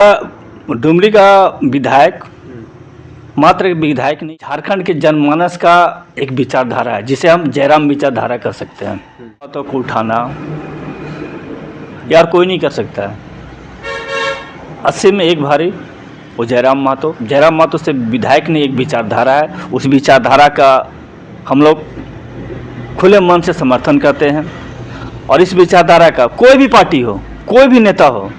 डुमरी का विधायक मात्र एक विधायक नहीं, झारखंड के जनमानस का एक विचारधारा है जिसे हम जयराम विचारधारा कर सकते हैं। तो को उठाना यार कोई नहीं कर सकता है। 80 में एक भारी वो जयराम महतो से विधायक ने एक विचारधारा है, उस विचारधारा का हम लोग खुले मन से समर्थन करते हैं। और इस विचारधारा का कोई भी पार्टी हो, कोई भी नेता हो,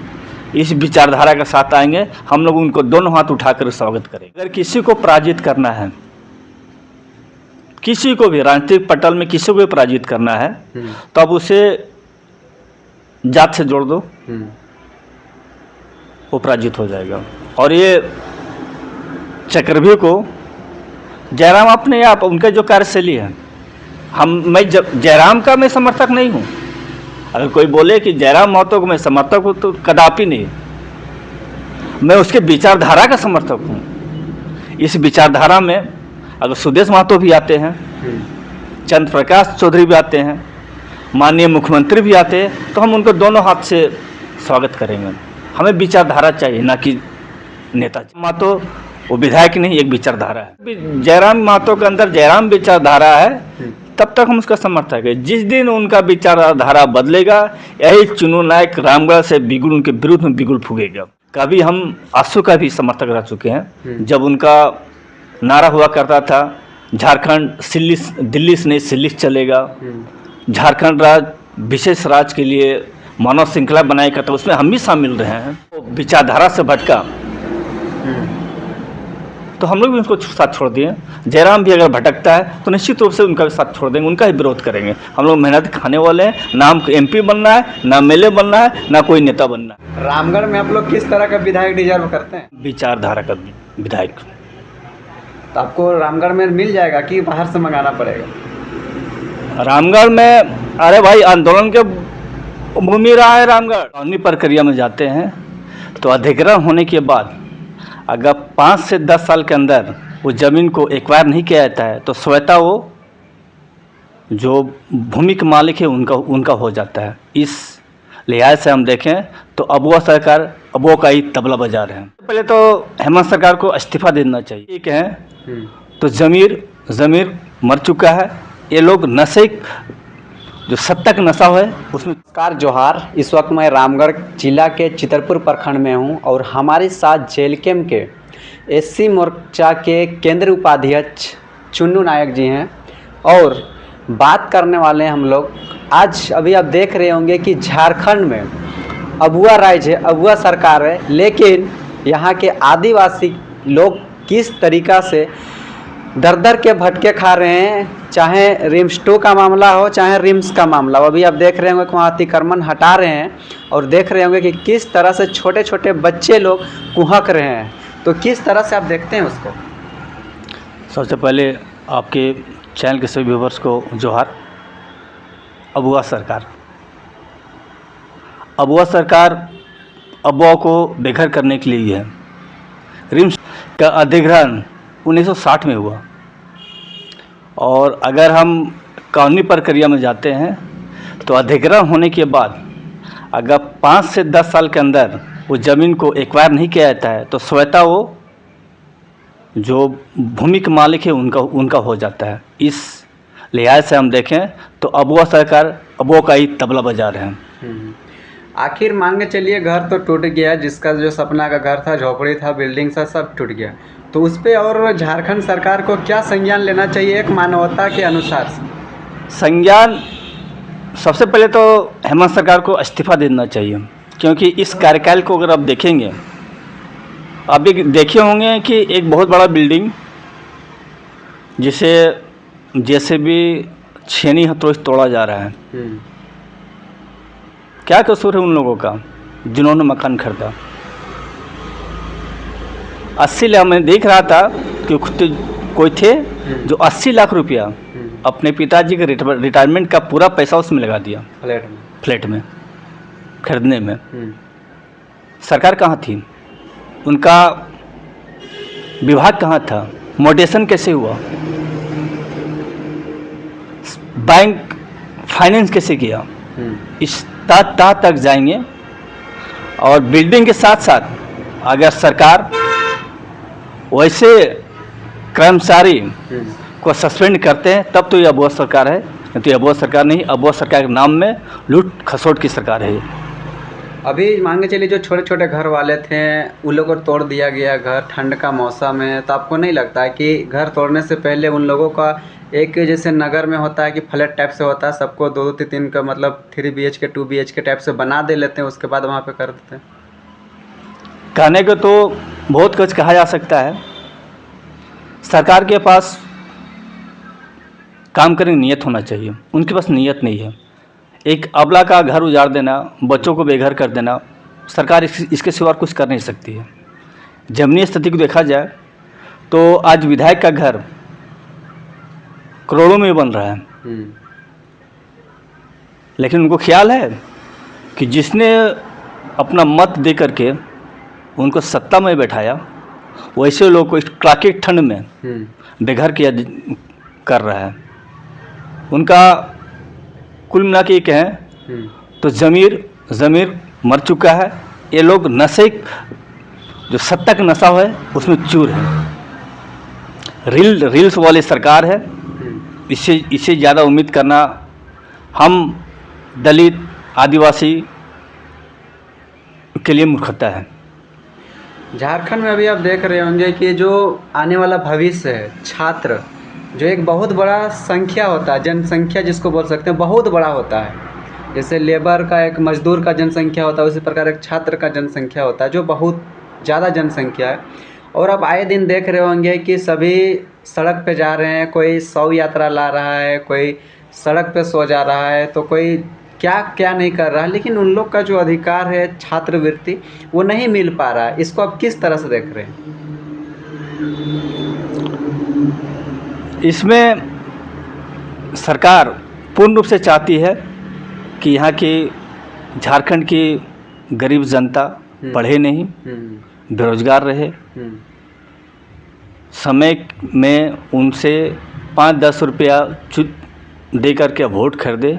इस विचारधारा के साथ आएंगे, हम लोग उनको दोनों हाथ उठाकर स्वागत करेंगे। अगर किसी को पराजित करना है, किसी को भी राजनीतिक पटल में किसी को भी पराजित करना है, तो अब उसे जात से जोड़ दो, वो पराजित हो जाएगा। और ये चक्रव्यूह को जयराम अपने आप उनका जो कार्यशैली है, मैं जयराम का मैं समर्थक नहीं हूँ। अगर कोई बोले कि जयराम महतो को मैं समर्थक हूँ तो कदापि नहीं, मैं उसके विचारधारा का समर्थक हूँ। इस विचारधारा में अगर सुदेश महतो भी आते हैं, चंद्र प्रकाश चौधरी भी आते हैं, माननीय मुख्यमंत्री भी आते हैं, तो हम उनको दोनों हाथ से स्वागत करेंगे। हमें विचारधारा चाहिए, ना कि नेता। महतो वो विधायक नहीं, एक विचारधारा है। जयराम महतो के अंदर जयराम विचारधारा है, तब तक हम उसका समर्थक है। जिस दिन उनका विचारधारा बदलेगा, यही चुनू नायक रामगढ़ से बिगुल उनके विरुद्ध में बिगुल फूकेगा। कभी हम आंसू का भी समर्थक रह चुके हैं, जब उनका नारा हुआ करता था झारखंड दिल्ली से नहीं सिल्ली चलेगा, झारखंड विशेष राज्य के लिए मानव श्रृंखला बनाएगा, तो उसमें हम भी शामिल रहे हैं। तो विचारधारा से भटका तो हम लोग भी उनको साथ छोड़ दिए। जयराम भी अगर भटकता है तो निश्चित रूप से उनका भी साथ छोड़ देंगे, उनका ही विरोध करेंगे। हम लोग मेहनत खाने वाले हैं, ना हम MP बनना है, ना MLA बनना है, ना कोई नेता बनना है। रामगढ़ में आप लोग किस तरह का विधायक डिजर्व करते हैं? विचारधारा का विधायक। तो आपको रामगढ़ में मिल जाएगा कि बाहर से मंगाना पड़ेगा? रामगढ़ में अरे भाई आंदोलन के भूमि रहा है रामगढ़। कानूनी प्रक्रिया में जाते हैं तो अधिग्रहण होने के बाद अगर 5 से 10 साल के अंदर वो ज़मीन को एक्वायर नहीं किया जाता है, तो स्वतः वो जो भूमि के मालिक है उनका हो जाता है। इस लिहाज से हम देखें तो अबुआ सरकार अबुआ का ही तबला बजा रहे हैं। पहले तो हेमंत सरकार को इस्तीफा देना चाहिए। ठीक है, तो ज़मीर मर चुका है। ये लोग नशे जो सत्ता का नशा है उसमें। नमस्कार, जोहार। इस वक्त मैं रामगढ़ जिला के चितरपुर प्रखंड में हूं और हमारे साथ जेलकेम के SC मोर्चा के केंद्रीय उपाध्यक्ष चुन्नू नायक जी हैं और बात करने वाले हैं हम लोग। आज अभी आप देख रहे होंगे कि झारखंड में अबुआ राज्य है, अबुआ सरकार है, लेकिन यहाँ के आदिवासी लोग किस तरीक़ा से दर दर के भटके खा रहे हैं, चाहे रिम्स 2 का मामला हो, चाहे रिम्स का मामला हो। अभी आप देख रहे होंगे कि वहाँ अतिक्रमण हटा रहे हैं और देख रहे होंगे कि किस तरह से छोटे छोटे बच्चे लोग कुहक रहे हैं। तो किस तरह से आप देखते हैं उसको? सबसे पहले आपके चैनल के सभी व्यूवर्स को जोहार। अबुआ सरकार अबुआ को बेघर करने के लिए है। रिम्स का अधिग्रहण 1960 में हुआ और अगर हम कानूनी प्रक्रिया में जाते हैं तो अधिग्रहण होने के बाद अगर 5 से 10 साल के अंदर वो ज़मीन को एक्वायर नहीं किया जाता है, तो स्वतः वो जो भूमि के मालिक है उनका हो जाता है। इस लिहाज से हम देखें तो अबुआ सरकार अबुआ का ही तबला बजा रहे हैं। आखिर मान के चलिए, घर तो टूट गया, जिसका जो सपना का घर था, झोपड़ी था, बिल्डिंग था, सब टूट गया। तो उस पर और झारखंड सरकार को क्या संज्ञान लेना चाहिए एक मानवता के अनुसार? संज्ञान सबसे पहले तो हेमंत सरकार को इस्तीफा देना चाहिए, क्योंकि इस कार्यकाल को अगर आप देखेंगे, अभी देखे होंगे कि एक बहुत बड़ा बिल्डिंग जिसे जैसे भी छेनी हथौड़ी तोड़ा जा रहा है। क्या कसूर है उन लोगों का जिन्होंने मकान खरीदा? 80 लाख, मैं देख रहा था कि कोई थे जो 80 लाख रुपया अपने पिताजी के रिटायरमेंट का पूरा पैसा उसमें लगा दिया, फ्लैट में खरीदने में। सरकार कहाँ थी? उनका विभाग कहाँ था? मोडेशन कैसे हुआ? बैंक फाइनेंस कैसे किया? इस तक जाएंगे और बिल्डिंग के साथ साथ अगर सरकार वैसे कर्मचारी को सस्पेंड करते हैं तब तो ये अबोध सरकार है, नहीं तो ये अबोध सरकार नहीं। अबोध सरकार के नाम में लूट खसोट की सरकार है। अभी मान के चलिए जो छोटे छोटे घर वाले थे उन लोगों को तोड़ दिया गया घर, ठंड का मौसम है, तो आपको नहीं लगता है कि घर तोड़ने से पहले उन लोगों का एक जैसे नगर में होता है कि फ्लैट टाइप से होता है, सबको 2-3 का मतलब 3 BHK 2 BHK टाइप से बना दे लेते हैं, उसके बाद वहाँ पे कर देते हैं। कहने को तो बहुत कुछ कहा जा सकता है। सरकार के पास काम करने की नीयत होना चाहिए, उनके पास नीयत नहीं है। एक अबला का घर उजाड़ देना, बच्चों को बेघर कर देना, सरकार इसके सिवा कुछ कर नहीं सकती है। जमीनी स्थिति को देखा जाए तो आज विधायक का घर करोड़ों में बन रहा है, लेकिन उनको ख्याल है कि जिसने अपना मत दे करके उनको सत्ता में बैठाया वैसे लोग को इस कड़ाके ठंड में बेघर किया कर रहा है। उनका कुल मिला के कहें तो ज़मीर मर चुका है। ये लोग नशे, जो सत्ता का नशा है उसमें चूर है। रील्स वाली सरकार है। इससे ज़्यादा उम्मीद करना हम दलित आदिवासी के लिए मूर्खता है। झारखंड में अभी आप देख रहे होंगे कि जो आने वाला भविष्य है, छात्र जो एक बहुत बड़ा संख्या होता है, जनसंख्या जिसको बोल सकते हैं, बहुत बड़ा होता है। जैसे लेबर का एक मजदूर का जनसंख्या होता है, उसी प्रकार एक छात्र का जनसंख्या होता है, जो बहुत ज़्यादा जनसंख्या है। और अब आए दिन देख रहे होंगे कि सभी सड़क पे जा रहे हैं, कोई 100 यात्रा ला रहा है, कोई सड़क पे सो जा रहा है, तो कोई क्या क्या नहीं कर रहा है। लेकिन उन लोग का जो अधिकार है छात्रवृत्ति, वो नहीं मिल पा रहा है। इसको आप किस तरह से देख रहे हैं? इसमें सरकार पूर्ण रूप से चाहती है कि यहाँ की झारखंड की गरीब जनता पढ़े नहीं, बेरोजगार रहे, समय में उनसे 5-10 रुपया दे करके वोट खरीदे।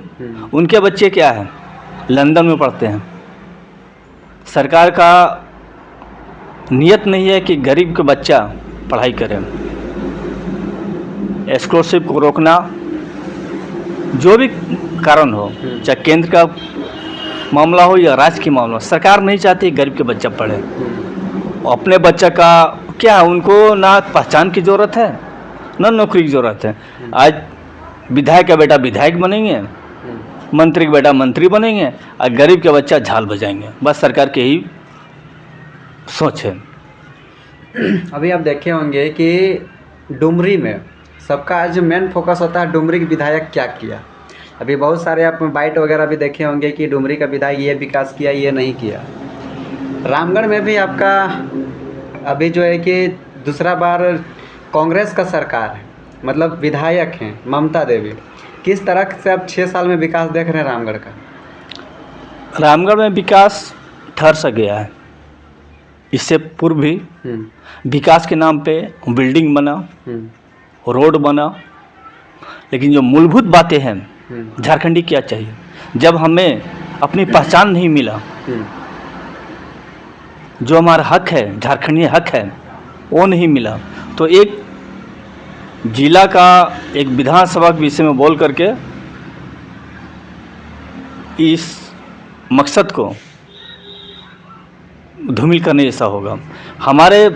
उनके बच्चे क्या है, लंदन में पढ़ते हैं। सरकार का नियत नहीं है कि गरीब का बच्चा पढ़ाई करे। स्कॉलरशिप को रोकना, जो भी कारण हो, चाहे केंद्र का मामला हो या राज्य की मामला हो, सरकार नहीं चाहती गरीब के बच्चा पढ़े। अपने बच्चा का क्या, उनको ना पहचान की ज़रूरत है ना नौकरी की ज़रूरत है। आज विधायक का बेटा विधायक बनेंगे, मंत्री का बेटा मंत्री बनेंगे, और गरीब के बच्चा झाल बजाएंगे। बस सरकार की ही सोच है। अभी आप देखे होंगे कि डुमरी में सबका आज मेन फोकस होता है डुमरी के विधायक क्या किया। अभी बहुत सारे आप बाइट वगैरह भी देखे होंगे कि डुमरी का विधायक ये विकास किया, ये नहीं किया। रामगढ़ में भी आपका अभी जो है कि दूसरा बार कांग्रेस का सरकार है, मतलब विधायक हैं ममता देवी। किस तरह से आप 6 साल में विकास देख रहे हैं रामगढ़ का? रामगढ़ में विकास ठहर सा गया है। इससे पूर्व भी विकास के नाम पे बिल्डिंग बना, रोड बना, लेकिन जो मूलभूत बातें हैं झारखंडी क्या चाहिए, जब हमें अपनी पहचान नहीं मिला, जो हमारा हक है, झारखंडी हक है, वो नहीं मिला, तो एक जिला का एक विधानसभा के विषय में बोल करके इस मकसद को धूमिल करने जैसा होगा। हमारे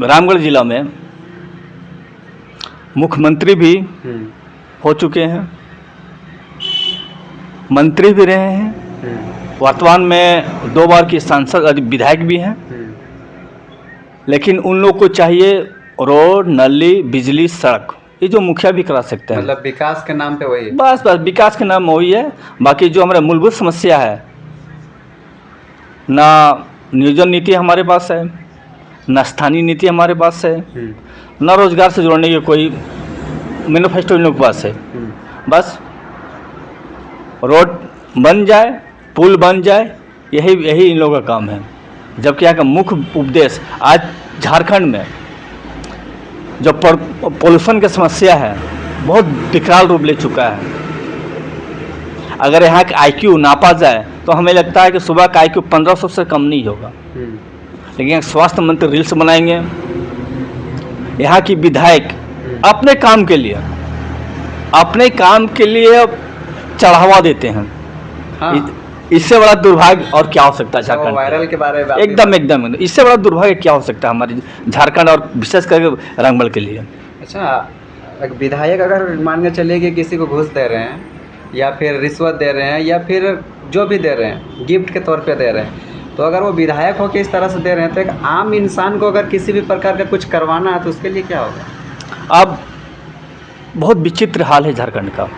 रामगढ़ जिला में मुख्यमंत्री भी हो चुके हैं, मंत्री भी रहे हैं, वर्तमान में 2 बार की सांसद विधायक भी हैं। लेकिन उन लोग को चाहिए रोड, नली, बिजली, सड़क, ये जो मुखिया भी करा सकते हैं। मतलब विकास के नाम पे वही है। बस विकास के नाम वही है। बाकी जो हमारे मूलभूत समस्या है, ना नियोजन नीति हमारे पास है, ना स्थानीय नीति हमारे पास है, ना रोजगार से जोड़ने की कोई मैनिफेस्टो इन लोगों के पास है। बस रोड बन जाए, पुल बन जाए, यही इन लोगों का काम है। जबकि यहाँ का मुख्य उपदेश आज झारखंड में जो पोल्यूशन की समस्या है बहुत विकराल रूप ले चुका है। अगर यहाँ का IQ नापा जाए तो हमें लगता है कि सुबह का IQ 1500 से कम नहीं होगा। लेकिन स्वास्थ्य मंत्री रील्स बनाएंगे, यहाँ की विधायक अपने काम के लिए चढ़ावा देते हैं। हाँ। इससे बड़ा दुर्भाग्य और क्या हो सकता है झारखंड? वायरल के बारे में एकदम इससे बड़ा दुर्भाग्य क्या हो सकता है हमारे झारखंड और विशेष करके रंगमल के लिए? अच्छा, एक विधायक अगर मान के चलिए कि किसी को घूस दे रहे हैं या फिर रिश्वत दे रहे हैं या फिर जो भी दे रहे हैं, गिफ्ट के तौर पे दे रहे हैं, तो अगर वो विधायक हो के इस तरह से दे रहे हैं तो एक आम इंसान को अगर किसी भी प्रकार का कुछ करवाना है तो उसके लिए क्या होगा? अब बहुत विचित्र हाल है झारखंड का।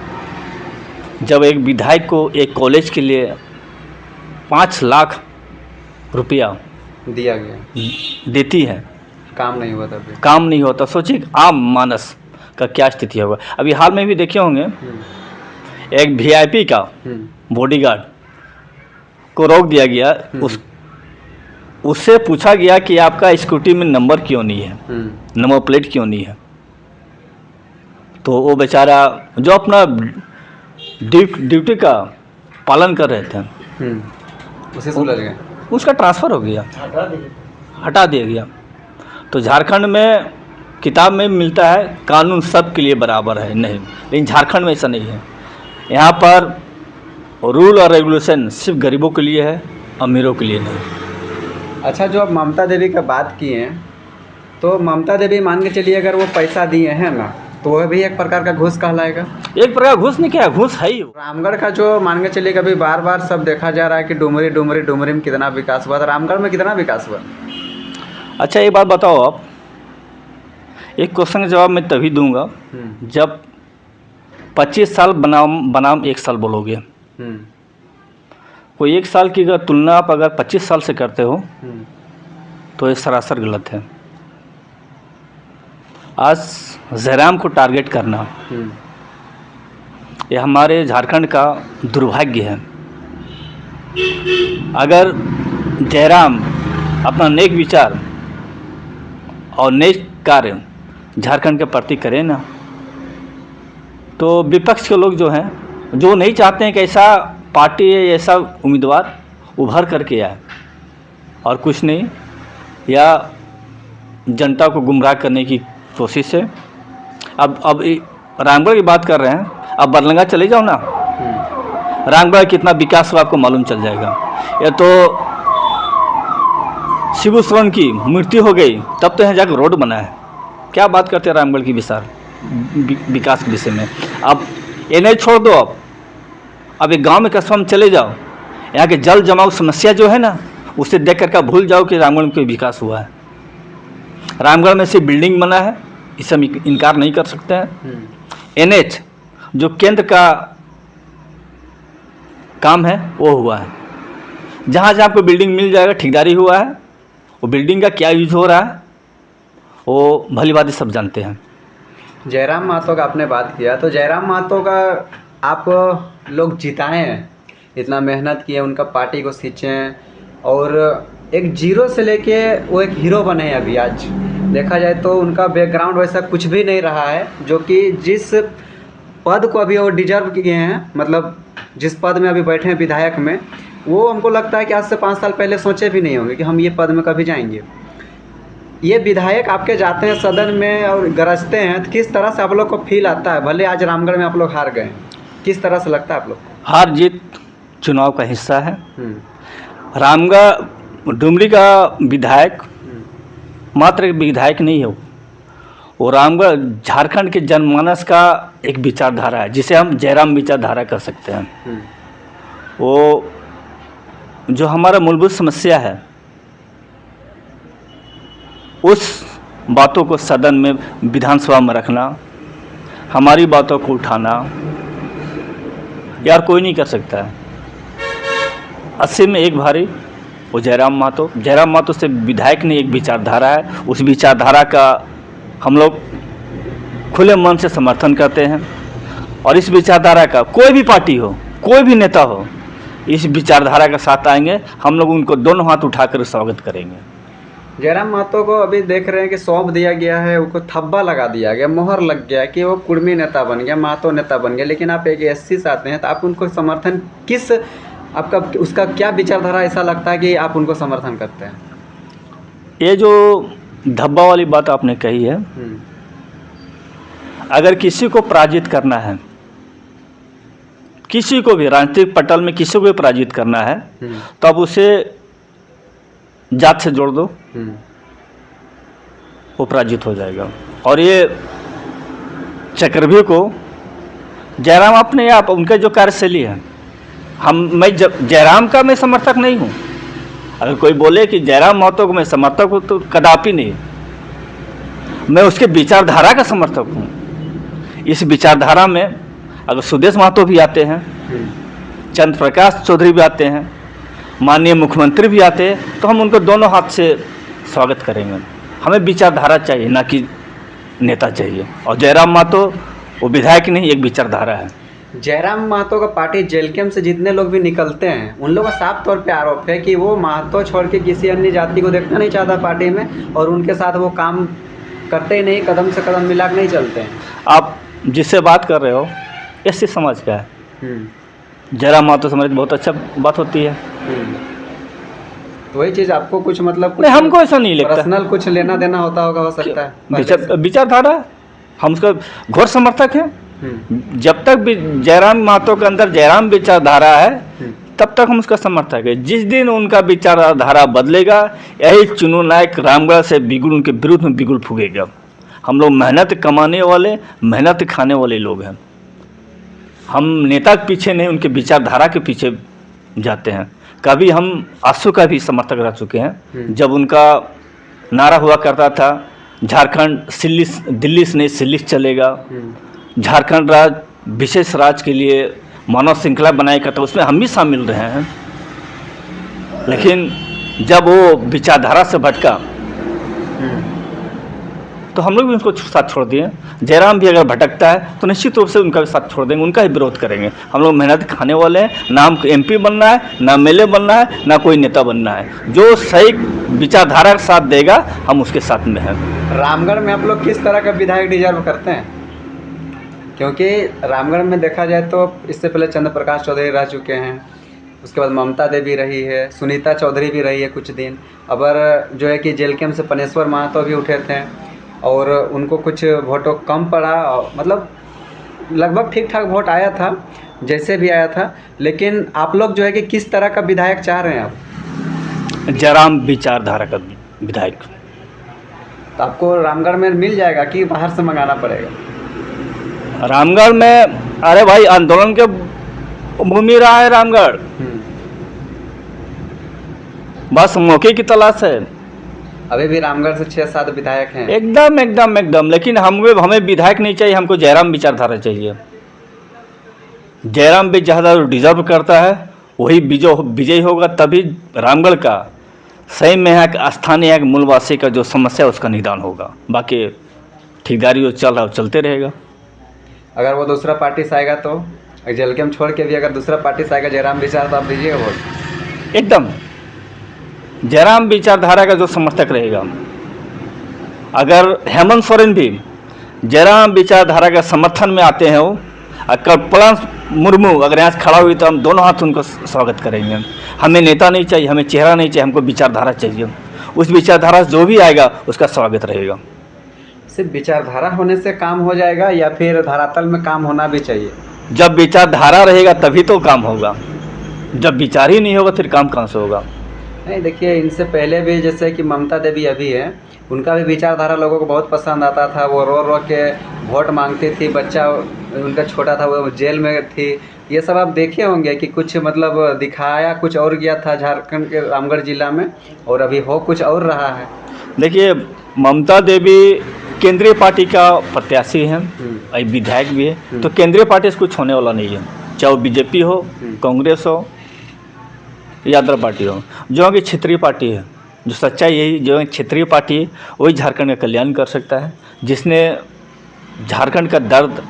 जब एक विधायक को एक कॉलेज के लिए 5 लाख रुपया दिया गया, देती है, काम नहीं हुआ तभी। काम नहीं होता, सोचिए आम मानस का क्या स्थिति होगा। अभी हाल में भी देखे होंगे, एक VIP का बॉडीगार्ड को रोक दिया गया। उससे पूछा गया कि आपका स्कूटी में नंबर क्यों नहीं है, नंबर प्लेट क्यों नहीं है? तो वो बेचारा जो अपना ड्यूटी का पालन कर रहे थे, उसे सुलझ गया, उसका ट्रांसफ़र हो गया, हटा दिया गया। तो झारखंड में किताब में मिलता है कानून सब के लिए बराबर है, नहीं, लेकिन झारखंड में ऐसा नहीं है। यहाँ पर रूल और रेगुलेशन सिर्फ गरीबों के लिए है, अमीरों के लिए नहीं। अच्छा, जो आप ममता देवी का बात किए हैं, तो ममता देवी मान के चलिए अगर वो पैसा दिए हैं ना, तो वह भी एक प्रकार का घूस कहलाएगा? एक प्रकार घूस नहीं, क्या घूस है ही। रामगढ़ का जो मान के चलिए कभी बार बार सब देखा जा रहा है कि डुमरी में कितना विकास हुआ, तो रामगढ़ में कितना विकास हुआ? अच्छा, एक बात बताओ आप, एक क्वेश्चन का जवाब मैं तभी दूंगा जब 25 साल बनाम 1 साल बोलोगे। कोई 1 साल की अगर तुलना आप अगर 25 साल से करते हो तो ये सरासर गलत है। आज जयराम को टारगेट करना ये हमारे झारखंड का दुर्भाग्य है। अगर जयराम अपना नेक विचार और नेक कार्य झारखंड के प्रति करें ना, तो विपक्ष के लोग जो हैं, जो नहीं चाहते हैं कि ऐसा पार्टी ऐसा उम्मीदवार उभर करके आए और कुछ नहीं, या जनता को गुमराह करने की कोशिश है। अब रामगढ़ की बात कर रहे हैं, अब बरलंगा चले जाओ ना, रामगढ़ कितना विकास हुआ आपको मालूम चल जाएगा। या तो शिबू सोरेन की मृत्यु हो गई तब तो यहाँ जाकर रोड बना है, क्या बात करते हैं रामगढ़ की विकास के विषय में। अब ये नहीं छोड़ दो, अब एक गांव में कस्बा में चले जाओ, यहाँ के जल जमाव समस्या जो है ना, उसे देख कर भूल जाओ कि रामगढ़ में कोई विकास हुआ है। रामगढ़ में सिर्फ बिल्डिंग बना है, इससे हम इनकार नहीं कर सकते हैं। NH जो केंद्र का काम है वो हुआ है, जहाँ जहाँ आपको बिल्डिंग मिल जाएगा ठेकेदारी हुआ है, वो बिल्डिंग का क्या यूज हो रहा है वो भली बात सब जानते हैं। जयराम महतो का आपने बात किया, तो जयराम महतो का आप लोग जिताए हैं, इतना मेहनत किए, उनका पार्टी को सींचे हैं और एक जीरो से लेके वो एक हीरो बने हैं। अभी आज देखा जाए तो उनका बैकग्राउंड वैसा कुछ भी नहीं रहा है, जो कि जिस पद को अभी वो डिजर्व किए हैं, मतलब जिस पद में अभी बैठे हैं विधायक में, वो हमको लगता है कि आज से 5 साल पहले सोचे भी नहीं होंगे कि हम ये पद में कभी जाएंगे। ये विधायक आपके जाते हैं सदन में और गरजते हैं, तो किस तरह से आप लोग को फील आता है? भले आज रामगढ़ में आप लोग हार गए, किस तरह से लगता है आप लोग को? हार जीत चुनाव का हिस्सा है। रामगढ़ डुमरी का विधायक मात्र एक विधायक नहीं है, वो रामगढ़ झारखंड के जनमानस का एक विचारधारा है, जिसे हम जयराम विचारधारा कर सकते हैं। वो जो हमारा मूलभूत समस्या है, उस बातों को सदन में विधानसभा में रखना, हमारी बातों को उठाना, यार कोई नहीं कर सकता है। 80 में एक भारी वो जयराम महतो से विधायक ने एक विचारधारा है, उस विचारधारा का हम लोग खुले मन से समर्थन करते हैं। और इस विचारधारा का कोई भी पार्टी हो, कोई भी नेता हो, इस विचारधारा का साथ आएंगे, हम लोग उनको दोनों हाथ उठाकर स्वागत करेंगे। जयराम महतो को अभी देख रहे हैं कि सौंप दिया गया है, उनको थब्बा लगा दिया गया, मोहर लग गया कि वो कुर्मी नेता बन गया, महतो नेता बन गया। लेकिन आप एक एससी से आते हैं तो आप उनको समर्थन किस, आपका उसका क्या विचारधारा ऐसा लगता है कि आप उनको समर्थन करते हैं? ये जो धब्बा वाली बात आपने कही है, अगर किसी को पराजित करना है, किसी को भी राजनीतिक पटल में किसी को भी पराजित करना है, तो अब उसे जात से जोड़ दो, वो पराजित हो जाएगा। और ये चक्रव्यूह को जयराम अपने आप, उनका जो कार्यशैली है, मैं जयराम का मैं समर्थक नहीं हूँ। अगर कोई बोले कि जयराम महतो को मैं समर्थक हूँ तो कदापि नहीं, मैं उसके विचारधारा का समर्थक हूँ। इस विचारधारा में अगर सुदेश महतो भी आते हैं, चंद्र प्रकाश चौधरी भी आते हैं, माननीय मुख्यमंत्री भी आते हैं, तो हम उनको दोनों हाथ से स्वागत करेंगे। हमें विचारधारा चाहिए, ना कि नेता चाहिए। और जयराम महतो वो विधायक नहीं, एक विचारधारा है। जयराम महतो का पार्टी जेलकेम से जितने लोग भी निकलते हैं, उन लोगों का साफ तौर पे आरोप है कि वो महतो छोड़ के किसी अन्य जाति को देखना नहीं चाहता पार्टी में, और उनके साथ वो काम करते ही नहीं, कदम से कदम मिला के नहीं चलते हैं। आप जिससे बात कर रहे हो एससी समाज का है, जयराम महतो समाज बहुत अच्छा बात होती है। तो वही चीज़ आपको कुछ मतलब नहीं, हमको ऐसा नहीं लगता, पर्सनल कुछ लेना देना होता होगा, हो सकता है विचारधारा, हम उसका घोर समर्थक हैं। जब तक भी जयराम महतो के अंदर जयराम विचारधारा है, तब तक हम उसका समर्थक है। जिस दिन उनका विचारधारा बदलेगा, यही चुनू नायक रामगढ़ से बिगुल, उनके विरुद्ध में बिगुल फूकेगा। हम लोग मेहनत कमाने वाले, मेहनत खाने वाले लोग हैं। हम नेता के पीछे नहीं, उनके विचारधारा के पीछे जाते हैं। कभी हम आंसू का भी समर्थक रह चुके हैं, जब उनका नारा हुआ करता था, झारखंड दिल्ली से नहीं सिल्ली से चलेगा, झारखंड राज्य विशेष राज्य के लिए मानव श्रृंखला बनाया करता, उसमें हम भी शामिल रहे हैं। लेकिन जब वो विचारधारा से भटका तो हम लोग भी उनको साथ छोड़ दिए। जयराम भी अगर भटकता है तो निश्चित रूप से उनका भी साथ छोड़ देंगे, उनका ही विरोध करेंगे। हम लोग मेहनत खाने वाले हैं, ना हमको एमपी बनना है, ना एमएलए बनना है, ना कोई नेता बनना है। जो सही विचारधारा का साथ देगा, हम उसके साथ में हैं। रामगढ़ में आप लोग किस तरह का विधायक डिजर्व करते हैं? क्योंकि रामगढ़ में देखा जाए तो इससे पहले चंद्र प्रकाश चौधरी रह चुके हैं, उसके बाद ममता देवी रही है, सुनीता चौधरी भी रही है कुछ दिन। अब जो है कि जेलकेम से पनेश्वर महतो भी उठे थे, और उनको कुछ वोटों कम पड़ा, मतलब लगभग ठीक ठाक वोट आया था, जैसे भी आया था। लेकिन आप लोग जो है कि किस तरह का विधायक चाह रहे हैं आप? जयराम विचारधारा का विधायक। तो आपको रामगढ़ में मिल जाएगा कि बाहर से मंगाना पड़ेगा? रामगढ़ में, अरे भाई, आंदोलन के भूमि रहा है रामगढ़, बस मौके की तलाश है। अभी भी रामगढ़ से 6-7 विधायक हैं। एकदम एकदम एकदम, लेकिन हमें विधायक नहीं चाहिए, हमको जयराम विचारधारा चाहिए। जयराम विचारधारा डिजर्व करता है, वही विजयी होगा, तभी रामगढ़ का सही में यहाँ स्थानीय मूलवासी का जो समस्या है उसका निदान होगा। बाकी ठेकेदारी जो चल रहा है चलते रहेगा। अगर वो दूसरा पार्टी से आएगा तो जेलकेम छोड़ के भी अगर दूसरा पार्टी से आएगा जयराम विचार, तो आप दीजिएगा वोट? एकदम जयराम विचारधारा का जो समर्थक रहेगा। अगर हेमंत सोरेन भी जयराम विचारधारा के समर्थन में आते हैं, वो कल्पना मुर्मू अगर यहाँ से खड़ा हुई तो हम दोनों हाथ उनको स्वागत करेंगे। हमें नेता नहीं चाहिए, हमें चेहरा नहीं चाहिए, हमको विचारधारा चाहिए। उस विचारधारा से जो भी आएगा उसका स्वागत रहेगा। सिर्फ विचारधारा होने से काम हो जाएगा या फिर धरातल में काम होना भी चाहिए? जब विचारधारा रहेगा तभी तो काम होगा, जब विचार ही नहीं होगा फिर काम कहाँ से होगा? नहीं, देखिए, इनसे पहले भी जैसे कि ममता देवी अभी है, उनका भी विचारधारा लोगों को बहुत पसंद आता था। वो रो रो के वोट मांगती थी, बच्चा उनका छोटा था, वो जेल में थी। ये सब आप देखे होंगे कि कुछ मतलब दिखाया कुछ और गया था झारखंड के रामगढ़ जिला में, और अभी हो कुछ और रहा है। देखिए, ममता देवी केंद्रीय पार्टी का प्रत्याशी हैं, विधायक भी है, तो केंद्रीय पार्टी से कुछ होने वाला नहीं है। चाहे वो बीजेपी हो, कांग्रेस हो या अदर पार्टी हो। जो कि क्षेत्रीय पार्टी है, जो सच्चाई यही, जो क्षेत्रीय पार्टी वही झारखंड का कल्याण कर सकता है। जिसने झारखंड का दर्द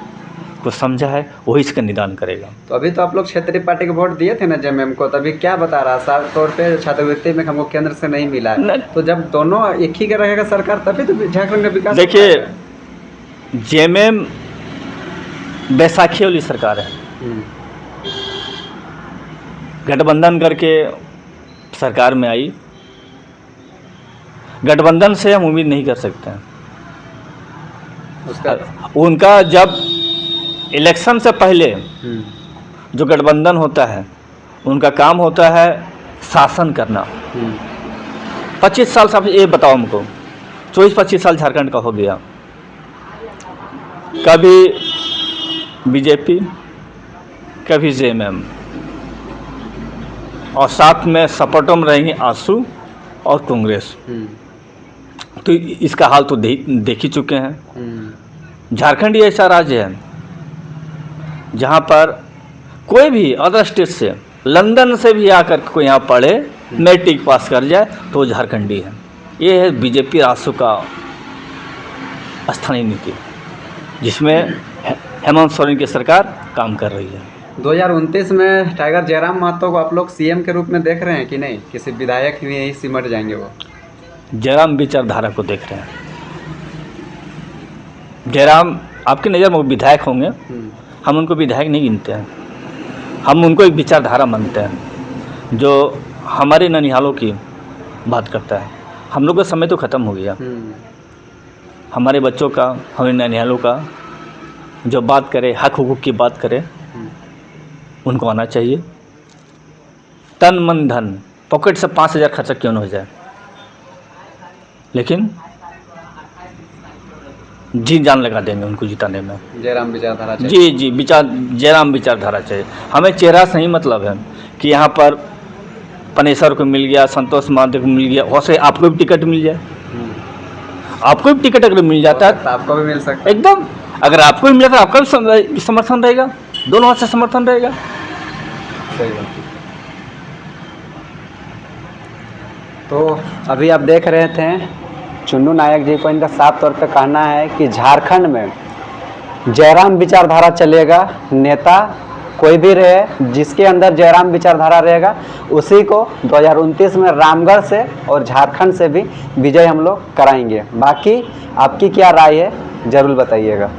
को समझा है वही इसका निदान करेगा। तो अभी तो आप लोग क्षेत्रीय पार्टी को वोट दिए थे ना जेएमएम को, तभी क्या बता रहा साफ तौर पे छात्रवृत्ति में हमको केंद्र से नहीं मिला है। तो जब दोनों एक ही का रहेगा सरकार तभी तो झारखंड का विकास। देखिए जेएमएम बैसाखी वाली सरकार है, गठबंधन करके सरकार में आई, गठबंधन से हम उम्मीद नहीं कर सकते हैं। उसका उनका जब इलेक्शन से पहले जो गठबंधन होता है उनका काम होता है शासन करना। 25 साल से, ये बताओ हमको, 24-25 साल झारखंड का हो गया, कभी बीजेपी कभी जेएमएम, और साथ में सपोर्टों में रहेंगे आंसू और कांग्रेस। तो इसका हाल तो देख ही चुके हैं। झारखंड ही ऐसा राज्य है जहाँ पर कोई भी अदर स्टेट से, लंदन से भी आकर कोई यहाँ पढ़े, मैट्रिक पास कर जाए तो झारखंडी है। ये है बीजेपी रासू का स्थानीय नीति, जिसमें हेमंत सोरेन की सरकार काम कर रही है। 2029 में टाइगर जयराम महतो को आप लोग सीएम के रूप में देख रहे हैं कि नहीं? किसी विधायक भी यही सिमट जाएंगे वो? जयराम विचारधारा को देख रहे हैं। जयराम आपकी नज़र में विधायक होंगे, हम उनको विधायक नहीं गिनते हैं, हम उनको एक विचारधारा मानते हैं जो हमारे ननिहालों की बात करता है। हम लोग का समय तो ख़त्म हो गया, हमारे बच्चों का, हमारे ननिहालों का जो बात करे, हक हुकूक की बात करे, उनको आना चाहिए। तन मन धन, पॉकेट से 5,000 खर्चा क्यों न हो जाए, लेकिन जी जान लगा देंगे उनको जिताने में। जयराम विचारधारा चाहिए। जी जयराम विचारधारा चाहिए। हमें चेहरा से नहीं मतलब है कि यहाँ पर पनेसर को मिल गया, संतोष माधव को मिल गया, वैसे आपको भी टिकट मिल जाए। आपको भी टिकट अगर मिल जाता है तो आपको भी मिल सकता है एकदम। अगर आपको भी मिला तो आपका भी समर्थन रहेगा, दोनों हाथ से समर्थन रहेगा। सही बात। तो अभी आप देख रहे थे चुन्नू नायक जी को, इनका साफ तौर पे कहना है कि झारखंड में जयराम विचारधारा चलेगा। नेता कोई भी रहे, जिसके अंदर जयराम विचारधारा रहेगा उसी को 2029 में रामगढ़ से और झारखंड से भी विजय हम लोग कराएंगे। बाकी आपकी क्या राय है ज़रूर बताइएगा।